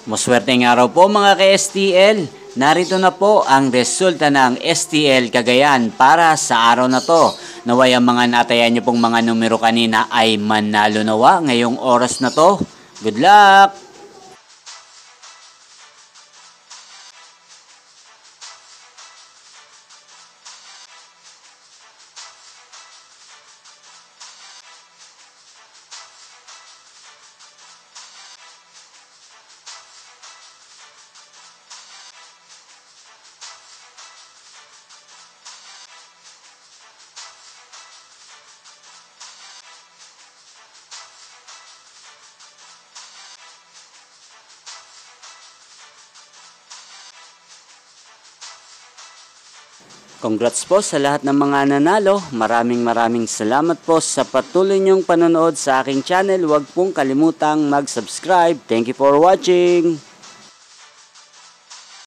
Maswerteng araw po mga ka-STL. Narito na po ang resulta ng STL Cagayan para sa araw na to. Naway ang mga natayan nyo pong mga numero kanina ay manalo nawa ngayong oras na to. Good luck! Congrats po sa lahat ng mga nanalo. Maraming salamat po sa patuloy niyong panonood sa aking channel. Huwag pong kalimutang mag-subscribe. Thank you for watching.